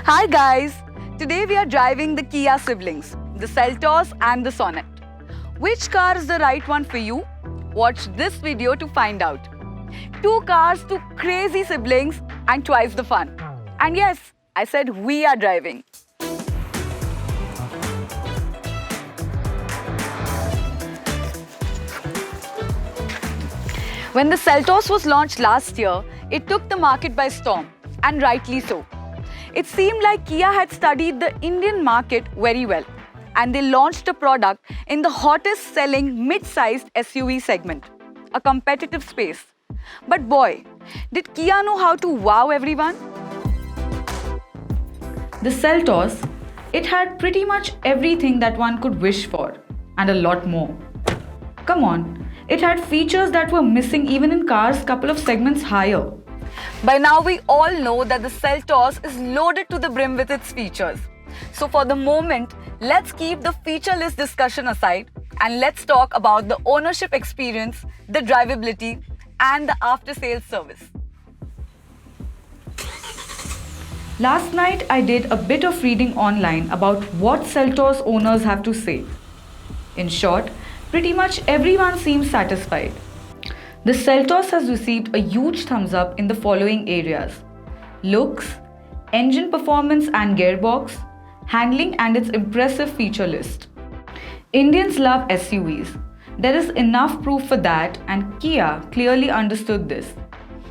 Hi guys! Today we are driving the Kia siblings, the Seltos and the Sonet. Which car is the right one for you? Watch this video to find out. Two cars, two crazy siblings and twice the fun. And yes, I said we are driving. When the Seltos was launched last year, it took the market by storm, and rightly so. It seemed like Kia had studied the Indian market very well, and they launched a product in the hottest selling mid-sized SUV segment, a competitive space. But boy, did Kia know how to wow everyone? The Seltos, it had pretty much everything that one could wish for, and a lot more. Come on, it had features that were missing even in cars couple of segments higher. By now we all know that the Seltos is loaded to the brim with its features. So for the moment, let's keep the feature list discussion aside and let's talk about the ownership experience, the drivability and the after-sales service. Last night I did a bit of reading online about what Seltos owners have to say. In short, pretty much everyone seems satisfied. The Seltos has received a huge thumbs up in the following areas: looks, engine performance and gearbox, handling and its impressive feature list. Indians love SUVs. There is enough proof for that, and Kia clearly understood this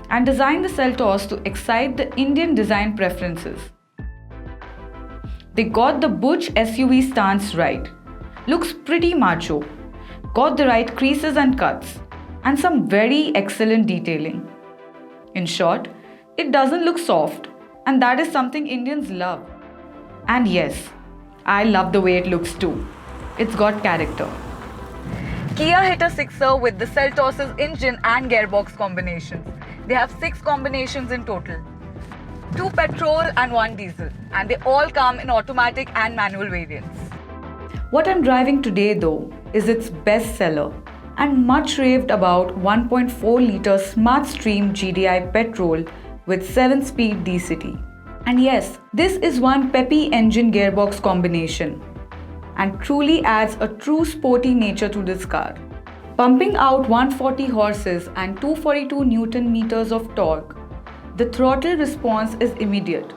and designed the Seltos to excite the Indian design preferences. They got the butch SUV stance right. Looks pretty macho. Got the right creases and cuts, and some very excellent detailing. In short, it doesn't look soft, and that is something Indians love. And yes, I love the way it looks too. It's got character. Kia hit a sixer with the Seltos' engine and gearbox combinations. They have 6 combinations in total. 2 petrol and 1 diesel, and they all come in automatic and manual variants. What I'm driving today though is its best seller and much raved about 1.4-litre SmartStream GDI petrol with 7-speed DCT. And yes, this is one peppy engine gearbox combination and truly adds a true sporty nature to this car. Pumping out 140 horses and 242 Newton meters of torque, the throttle response is immediate.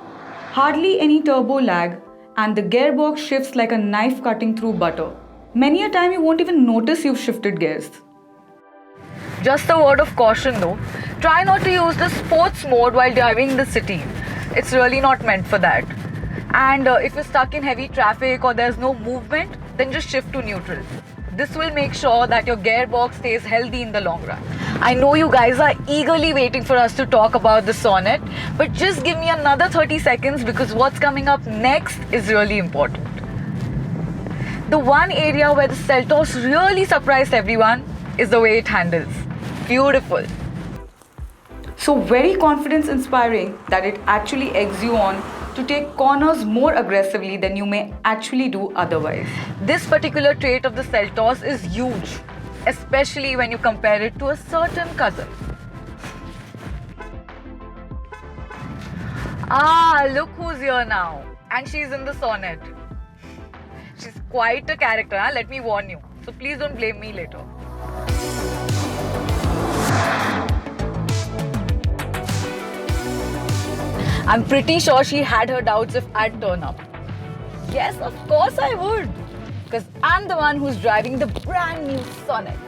Hardly any turbo lag, and the gearbox shifts like a knife cutting through butter. Many a time you won't even notice you've shifted gears. Just a word of caution though, try not to use the sports mode while driving the city. It's really not meant for that. And if you're stuck in heavy traffic or there's no movement, then just shift to neutral. This will make sure that your gearbox stays healthy in the long run. I know you guys are eagerly waiting for us to talk about the Sonet, but just give me another 30 seconds because what's coming up next is really important. The one area where the Seltos really surprised everyone is the way it handles. Beautiful. So very confidence inspiring that it actually eggs you on to take corners more aggressively than you may actually do otherwise. This particular trait of the Seltos is huge, especially when you compare it to a certain cousin. Ah, look who's here now. And she's in the Sonet. She's quite a character, huh? Let me warn you. So please don't blame me later. I'm pretty sure she had her doubts if I'd turn up. Yes, of course I would. Because I'm the one who's driving the brand new Sonet.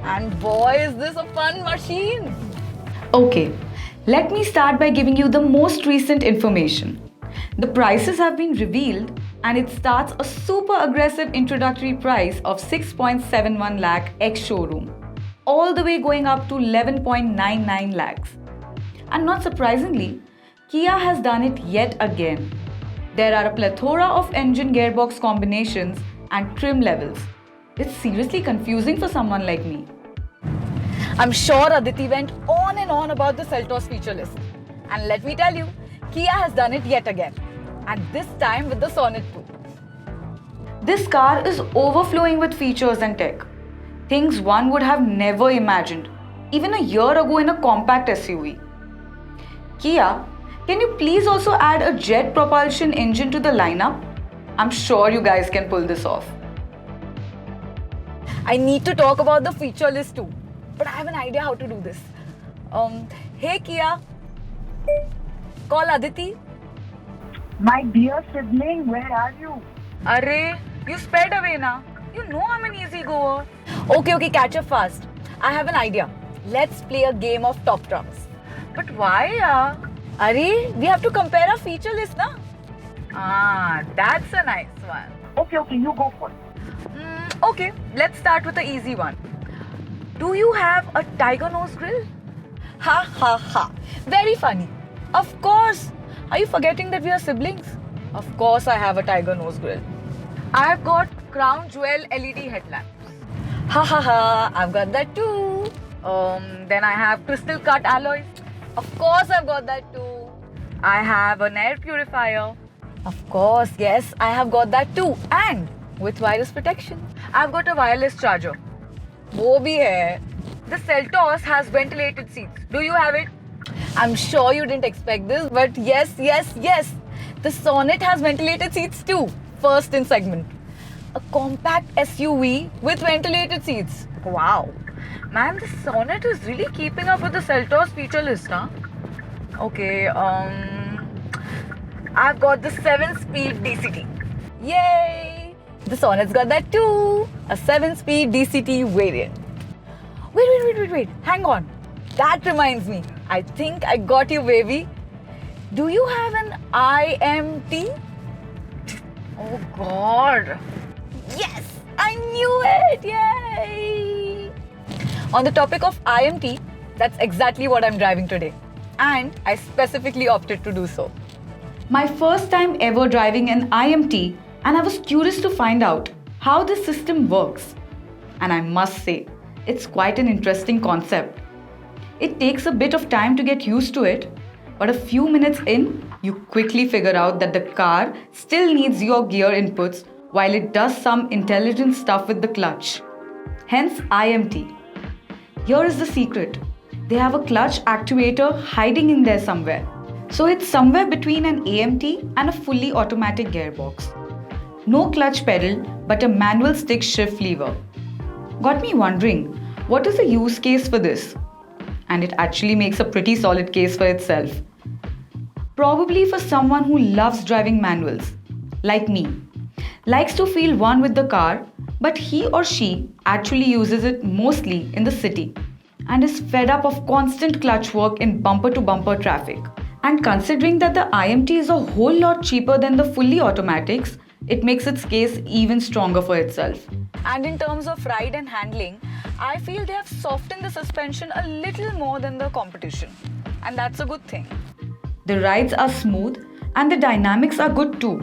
And boy, is this a fun machine. Okay, let me start by giving you the most recent information. The prices have been revealed and it starts a super aggressive introductory price of 6.71 lakh ex-showroom, all the way going up to 11.99 lakhs. And not surprisingly, Kia has done it yet again. There are a plethora of engine gearbox combinations and trim levels. It's seriously confusing for someone like me. I'm sure Aditi went on and on about the Seltos feature list. And let me tell you, Kia has done it yet again. And this time with the Sonet too. This car is overflowing with features and tech. Things one would have never imagined, even a year ago in a compact SUV. Kia Can you please also add a jet propulsion engine to the lineup? I'm sure you guys can pull this off. I need to talk about the feature list too, but I have an idea how to do this. Hey Kia, call Aditi. My dear sibling, where are you? Array, you sped away now. You know I'm an easy goer. Okay, catch up fast. I have an idea. Let's play a game of top trumps. But why, Array, we have to compare our feature list, na? That's a nice one. Okay, you go for it. Okay, let's start with the easy one. Do you have a tiger nose grill? Ha. Very funny. Of course. Are you forgetting that we are siblings? Of course I have a tiger nose grill. I've got crown jewel LED headlamps. Ha. I've got that too. Then I have crystal cut alloys. Of course I've got that too. I have an air purifier. Of course, yes, I have got that too. And with virus protection. I've got a wireless charger. वो भी है. The Seltos has ventilated seats. Do you have it? I'm sure you didn't expect this, but yes. The Sonet has ventilated seats too. First in segment. A compact SUV with ventilated seats. Wow. Man, the Sonet is really keeping up with the Seltos feature list, huh? Okay, I've got the 7-speed DCT. Yay! The Sonet's got that too. A 7-speed DCT variant. Wait. Hang on. That reminds me. I think I got you, baby. Do you have an IMT? Oh God. Yes! I knew it! Yay! On the topic of IMT, that's exactly what I'm driving today. And I specifically opted to do so. My first time ever driving an IMT, and I was curious to find out how this system works. And I must say, it's quite an interesting concept. It takes a bit of time to get used to it, but a few minutes in, you quickly figure out that the car still needs your gear inputs while it does some intelligent stuff with the clutch. Hence IMT. Here is the secret. They have a clutch actuator hiding in there somewhere. So it's somewhere between an AMT and a fully automatic gearbox. No clutch pedal, but a manual stick shift lever. Got me wondering, what is the use case for this? And it actually makes a pretty solid case for itself. Probably for someone who loves driving manuals, like me. Likes to feel one with the car, but he or she actually uses it mostly in the city and is fed up of constant clutch work in bumper-to-bumper traffic. And considering that the IMT is a whole lot cheaper than the fully automatics, it makes its case even stronger for itself. And in terms of ride and handling, I feel they have softened the suspension a little more than the competition. And that's a good thing. The rides are smooth and the dynamics are good too.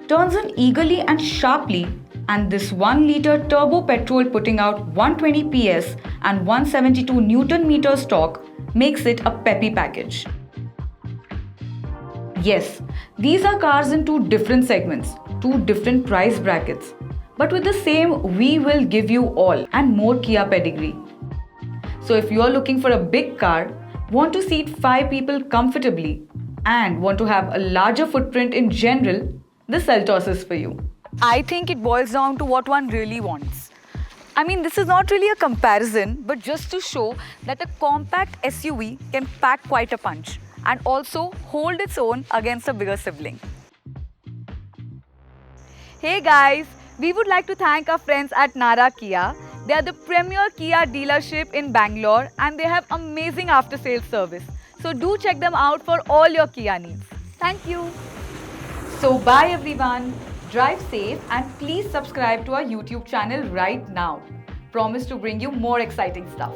Turns in eagerly and sharply, and this 1-liter turbo petrol putting out 120 PS and 172 Newton meters torque makes it a peppy package. Yes, these are cars in two different segments, two different price brackets. But with the same we will give you all and more Kia pedigree. So if you are looking for a big car, want to seat 5 people comfortably, and want to have a larger footprint in general, the Seltos is for you. I think it boils down to what one really wants. I mean, this is not really a comparison, but just to show that a compact SUV can pack quite a punch and also hold its own against a bigger sibling. Hey guys, we would like to thank our friends at Nara Kia. They are the premier Kia dealership in Bangalore and they have amazing after-sales service. So do check them out for all your Kia needs. Thank you. So bye everyone. Drive safe and please subscribe to our YouTube channel right now. Promise to bring you more exciting stuff.